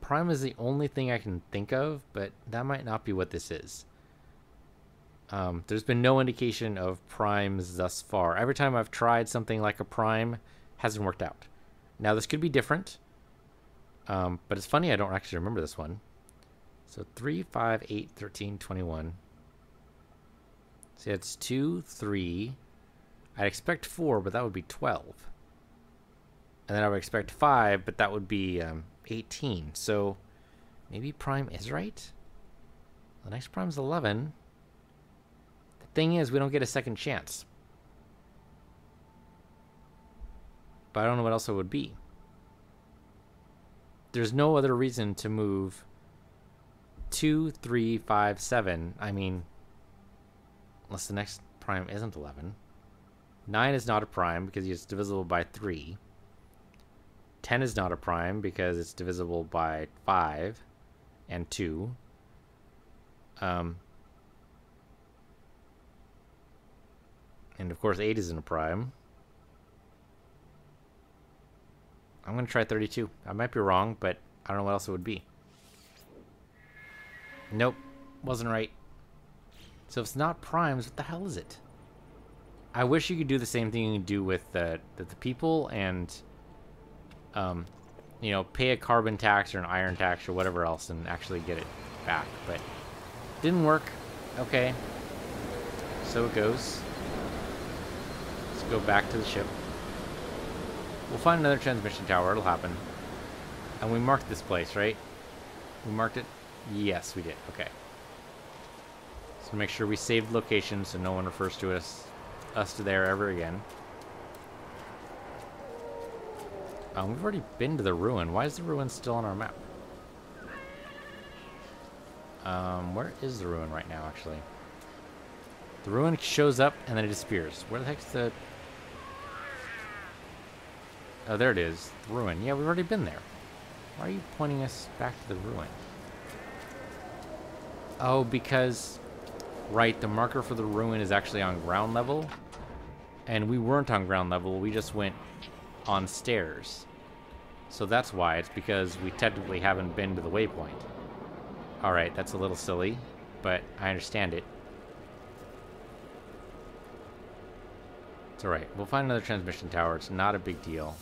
Prime is the only thing I can think of, but that might not be what this is. There's been no indication of primes thus far. Every time I've tried something like a prime, hasn't worked out. Now, this could be different, but it's funny I don't actually remember this one. So 3, 5, 8, 13, 21. See, it's 2, 3. I'd expect 4, but that would be 12. And then I would expect 5, but that would be 18. So maybe prime is right? The next prime's 11. The thing is, we don't get a second chance. But I don't know what else it would be. There's no other reason to move 2, 3, 5, 7. I mean, unless the next prime isn't 11. 9 is not a prime because it's divisible by 3. 10 is not a prime because it's divisible by 5 and 2. And of course 8 isn't a prime. I'm going to try 32. I might be wrong, but I don't know what else it would be. Nope. Wasn't right. So if it's not primes, what the hell is it? I wish you could do the same thing you can do with the people and, you know, pay a carbon tax or an iron tax or whatever else and actually get it back. But didn't work. Okay. So it goes. Let's go back to the ship. We'll find another transmission tower. It'll happen. And we marked this place, right? We marked it? Yes, we did. Okay. So make sure we saved location so no one refers to us to there ever again. We've already been to the ruin. Why is the ruin still on our map? Where is the ruin right now, actually? The ruin shows up and then it disappears. Where the heck's the... Oh, there it is. The ruin. Yeah, we've already been there. Why are you pointing us back to the ruin? Oh, because... Right, the marker for the ruin is actually on ground level. And we weren't on ground level. We just went on stairs. So that's why. It's because we technically haven't been to the waypoint. Alright, that's a little silly. But I understand it. It's alright. We'll find another transmission tower. It's not a big deal.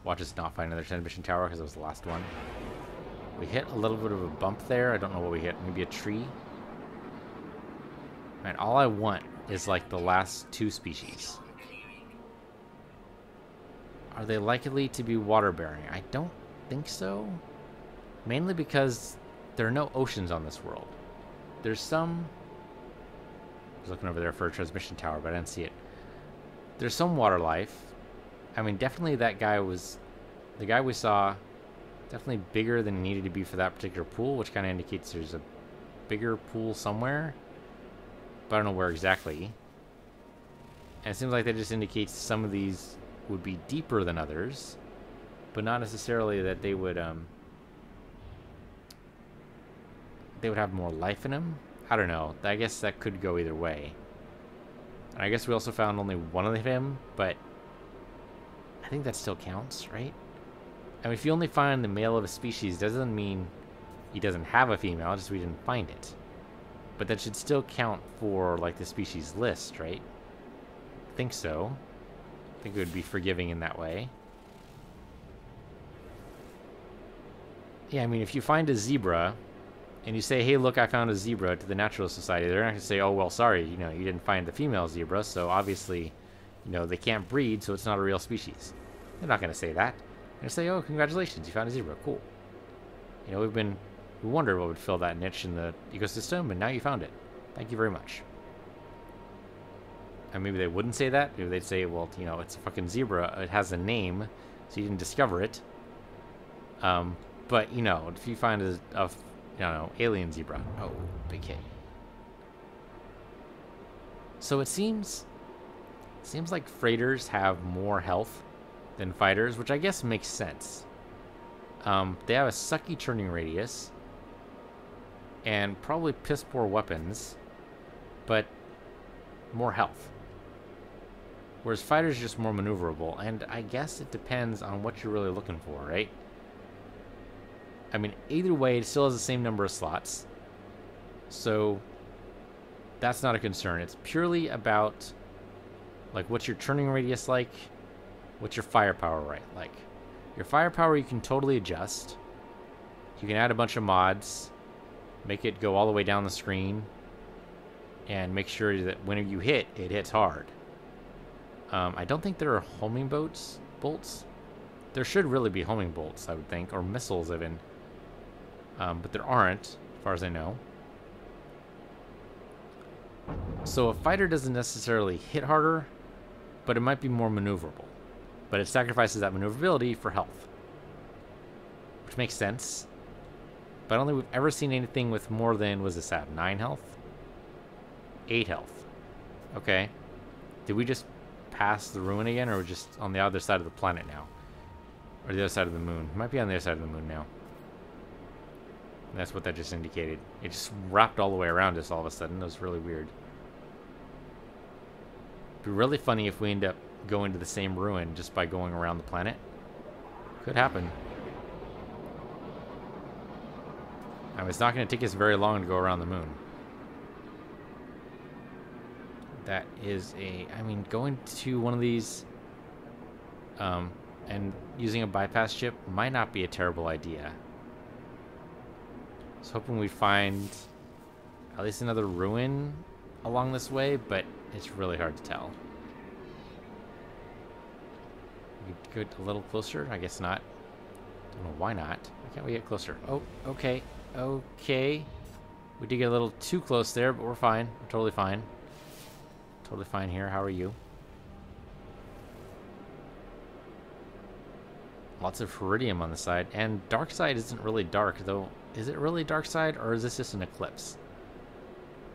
Watch us not find another transmission tower because it was the last one. We hit a little bit of a bump there. I don't know what we hit. Maybe a tree? And all I want is like the last 2 species. Are they likely to be water bearing? I don't think so. Mainly because there are no oceans on this world. There's some... I was looking over there for a transmission tower, but I didn't see it. There's some water life. I mean, definitely that guy was... The guy we saw Definitely bigger than it needed to be for that particular pool, which kind of indicates there's a bigger pool somewhere. But I don't know where exactly. And it seems like that just indicates some of these would be deeper than others, but not necessarily that they would have more life in them. I don't know. I guess that could go either way. And I guess we also found only one of them, but I think that still counts, right? I mean, if you only find the male of a species, doesn't mean he doesn't have a female, just we didn't find it. But that should still count for, like, the species list, right? I think so. I think it would be forgiving in that way. Yeah, I mean, if you find a zebra and you say, hey, look, I found a zebra to the Naturalist Society, they're not going to say, oh, well, sorry, you know, you didn't find the female zebra, so obviously, you know, they can't breed, so it's not a real species. They're not going to say that. They're going to say, oh, congratulations, you found a zebra, cool. You know, we wondered what would fill that niche in the ecosystem, and now you found it. Thank you very much. And maybe they wouldn't say that. Maybe they'd say, well, you know, it's a fucking zebra. It has a name, so you didn't discover it. But, you know, if you find a I don't know, alien zebra. Oh, big hit. So it seems like freighters have more health than fighters, which I guess makes sense. They have a sucky turning radius and probably piss poor weapons, but more health. Whereas fighters are just more maneuverable, and I guess it depends on what you're really looking for, right? I mean, either way, it still has the same number of slots, so that's not a concern. It's purely about, like, what's your turning radius like, what's your firepower like. Your firepower you can totally adjust. You can add a bunch of mods, make it go all the way down the screen, and make sure that when you hit, it hits hard. I don't think there are homing bolts. There should really be homing bolts, I would think, or missiles even. But there aren't, as far as I know. So a fighter doesn't necessarily hit harder, but it might be more maneuverable. But it sacrifices that maneuverability for health, which makes sense. But I don't think we've ever seen anything with more than, was this at 9 health? 8 health. Okay. Did we just pass the ruin again, or we're just on the other side of the planet now? Or the other side of the moon? It might be on the other side of the moon now. That's what that just indicated. It just wrapped all the way around us all of a sudden. That was really weird. It'd be really funny if we end up going to the same ruin just by going around the planet. Could happen. I mean, it's not going to take us very long to go around the moon. That is I mean, going to one of these and using a bypass ship might not be a terrible idea. I was hoping we'd find at least another ruin along this way, but it's really hard to tell. We could get a little closer? I guess not. Don't know why not. Why can't we get closer? Oh, okay. Okay. We did get a little too close there, but we're fine. We're totally fine. Totally fine here. How are you? Lots of iridium on the side. And dark side isn't really dark, though. Is it really dark side, or is this just an eclipse?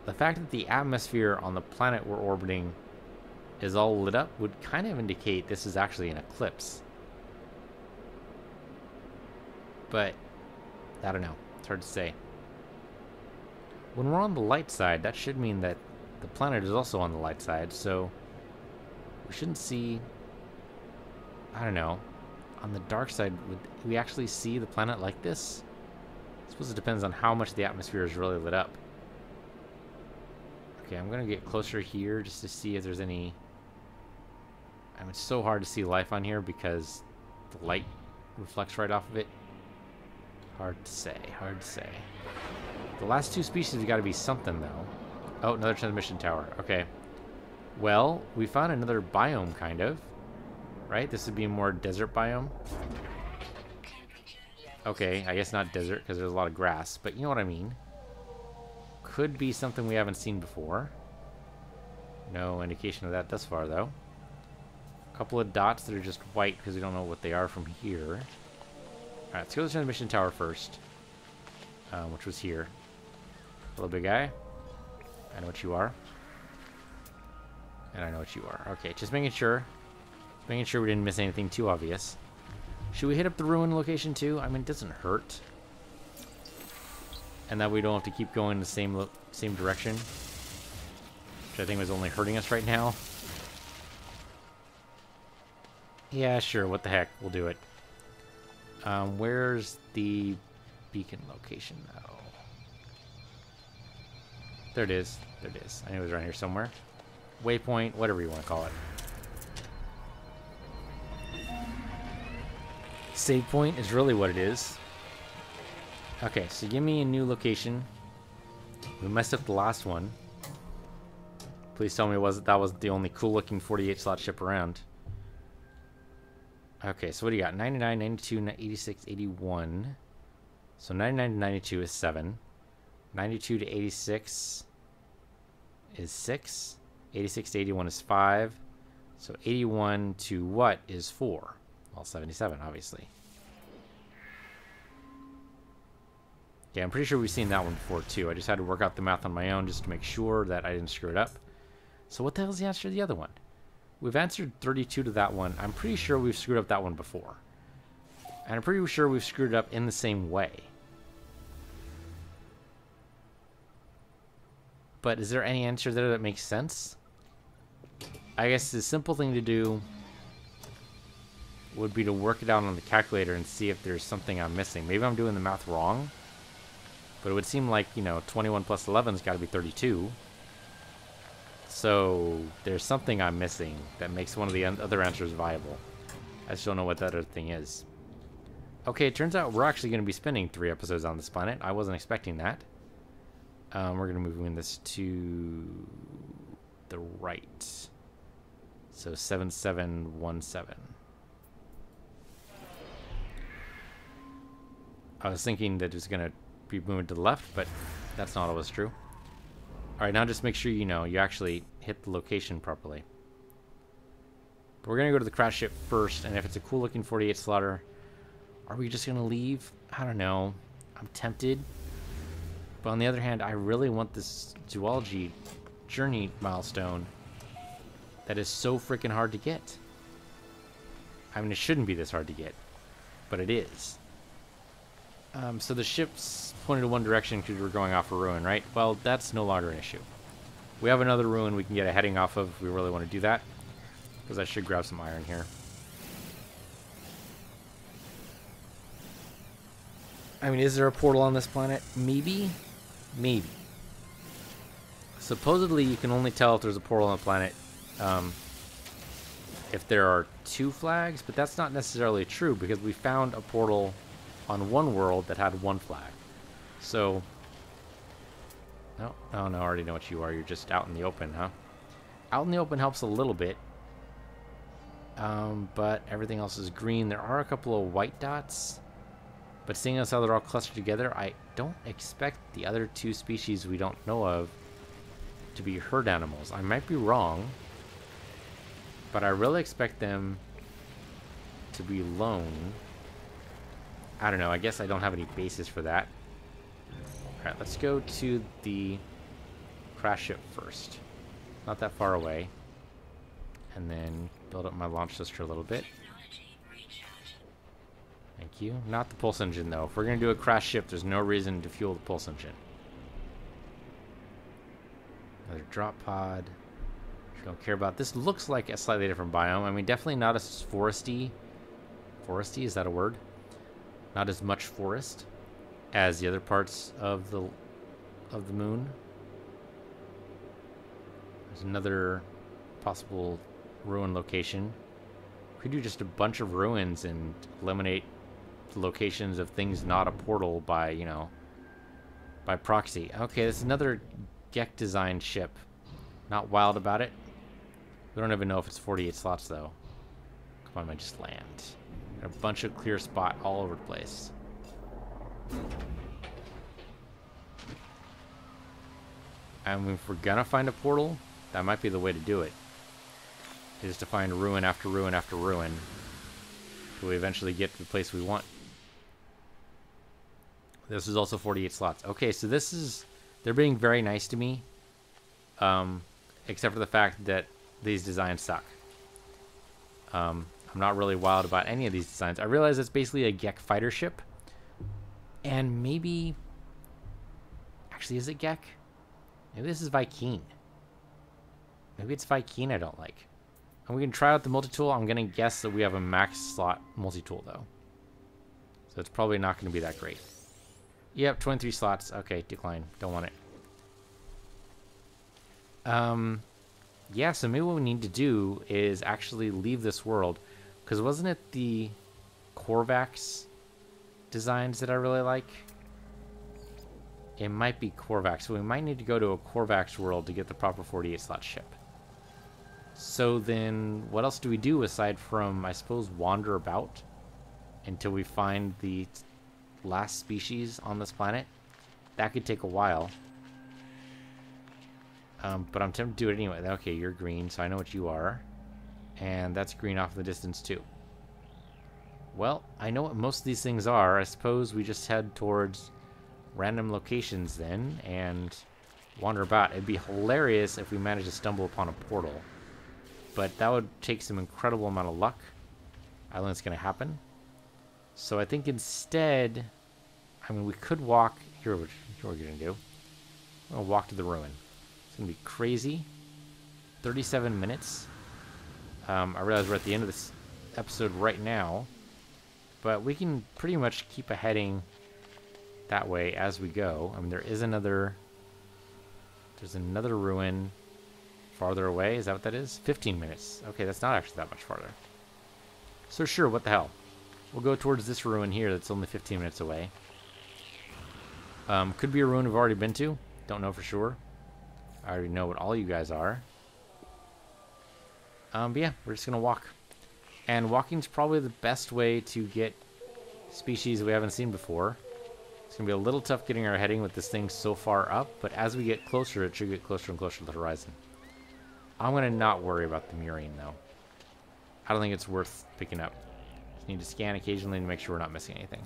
The fact that the atmosphere on the planet we're orbiting is all lit up would kind of indicate this is actually an eclipse. But, I don't know. It's hard to say. When we're on the light side, that should mean that the planet is also on the light side, so we shouldn't see... I don't know. On the dark side, would we actually see the planet like this? I suppose it depends on how much the atmosphere is really lit up. Okay, I'm going to get closer here just to see if there's any... I mean, it's so hard to see life on here because the light reflects right off of it. Hard to say, hard to say. The last two species have got to be something, though. Oh, another transmission tower. Okay. Well, we found another biome, kind of. Right? This would be a more desert biome. Okay, I guess not desert, because there's a lot of grass, but you know what I mean. Could be something we haven't seen before. No indication of that thus far, though. A couple of dots that are just white, because we don't know what they are from here. Alright, let's go to the transmission tower first. Which was here. Hello, big guy. I know what you are. And I know what you are. Okay, just making sure. Making sure we didn't miss anything too obvious. Should we hit up the ruin location too? I mean, it doesn't hurt. And that we don't have to keep going the same direction. Which I think was only hurting us right now. Yeah, sure. What the heck? We'll do it. Where's the beacon location, though? There it is. There it is. I knew it was around here somewhere. Waypoint, whatever you want to call it. Save point is really what it is. Okay, so give me a new location. We messed up the last one. Please tell me that was the only cool looking 48 slot ship around. Okay, so what do you got? 99, 92, 86, 81. So 99 to 92 is 7. 92 to 86 is 6. 86 to 81 is 5. So 81 to what is 4? Well, 77, obviously. Yeah, I'm pretty sure we've seen that one before, too. I just had to work out the math on my own just to make sure that I didn't screw it up. So what the hell is the answer to the other one? We've answered 32 to that one. I'm pretty sure we've screwed up that one before. And I'm pretty sure we've screwed it up in the same way. But is there any answer there that makes sense? I guess the simple thing to do would be to work it out on the calculator and see if there's something I'm missing. Maybe I'm doing the math wrong. But it would seem like, you know, 21 plus 11's got to be 32. So there's something I'm missing that makes one of the other answers viable. I just don't know what that other thing is. Okay, it turns out we're actually going to be spending 3 episodes on this planet. I wasn't expecting that. We're going to move this to the right. So 7717. I was thinking that it was going to be moving to the left, but that's not always true. Alright, now just make sure you know you actually hit the location properly. But we're going to go to the crash ship first, and if it's a cool looking 48 slotter, are we just going to leave? I don't know. I'm tempted. But on the other hand, I really want this zoology journey milestone that is so freaking hard to get. I mean, it shouldn't be this hard to get, but it is. So the ship's pointed in one direction because we're going off a ruin, right? Well, that's no longer an issue. We have another ruin we can get a heading off of if we really want to do that. Because I should grab some iron here. I mean, is there a portal on this planet? Maybe? Maybe. Supposedly, you can only tell if there's a portal on the planet if there are 2 flags, but that's not necessarily true because we found a portal on one world that had 1 flag. So, no, oh no, I already know what you are. You're just out in the open, huh? Out in the open helps a little bit. But everything else is green. There are a couple of white dots. But seeing as how they're all clustered together, I don't expect the other 2 species we don't know of to be herd animals. I might be wrong. But I really expect them to be lone. I don't know. I guess I don't have any basis for that. Alright, let's go to the crash ship first. Not that far away. And then build up my launch sister a little bit. Thank you. Not the pulse engine, though. If we're going to do a crash ship, there's no reason to fuel the pulse engine. Another drop pod. Don't care about this. Looks like a slightly different biome. I mean, definitely not as foresty. Foresty, is that a word? Not as much forest as the other parts of the moon. There's another possible ruin location. We could do just a bunch of ruins and eliminate the locations of things not a portal by, you know, by proxy. Okay, there's another Gek design ship. Not wild about it. We don't even know if it's 48 slots though. Come on, man, just land. A bunch of clear spot all over the place. And if we're gonna find a portal, that might be the way to do it. Is to find ruin after ruin after ruin. Till we eventually get to the place we want. This is also 48 slots. Okay, so this is... They're being very nice to me. Except for the fact that these designs suck. I'm not really wild about any of these designs. I realize it's basically a Gek fighter ship. And maybe... Actually, is it Gek? Maybe this is Vy'keen. Maybe it's Vy'keen I don't like. And we can try out the multi-tool. I'm going to guess that we have a max slot multi-tool, though. So it's probably not going to be that great. Yep, 23 slots. Okay, decline. Don't want it. Yeah, so maybe what we need to do is actually leave this world. Because wasn't it the Korvax designs that I really like? It might be Korvax. So we might need to go to a Korvax world to get the proper 48 slot ship. So then what else do we do aside from, I suppose, wander about until we find the last species on this planet? That could take a while. But I'm tempted to do it anyway. Okay, you're green, so I know what you are. And that's green off in the distance, too. Well, I know what most of these things are. I suppose we just head towards random locations then and wander about. It'd be hilarious if we managed to stumble upon a portal. But that would take some incredible amount of luck. I don't think it's going to happen. So I think instead... I mean, we could walk... Here, what we're going to do. We're going to walk to the ruin. It's going to be crazy. 37 minutes. I realize we're at the end of this episode right now. But we can pretty much keep heading that way as we go. I mean, there is another... There's another ruin farther away. Is that what that is? 15 minutes. Okay, that's not actually that much farther. So sure, what the hell. We'll go towards this ruin here that's only 15 minutes away. Could be a ruin we've already been to. Don't know for sure. I already know what all you guys are. But yeah, we're just going to walk. And walking's probably the best way to get species we haven't seen before. It's going to be a little tough getting our heading with this thing so far up, but as we get closer, it should get closer and closer to the horizon. I'm going to not worry about the Murine, though. I don't think it's worth picking up. Just need to scan occasionally to make sure we're not missing anything.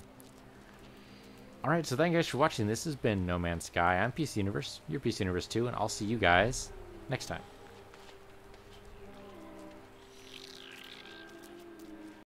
Alright, so thank you guys for watching. This has been No Man's Sky. I'm PC Universe. You're PC Universe too, and I'll see you guys next time.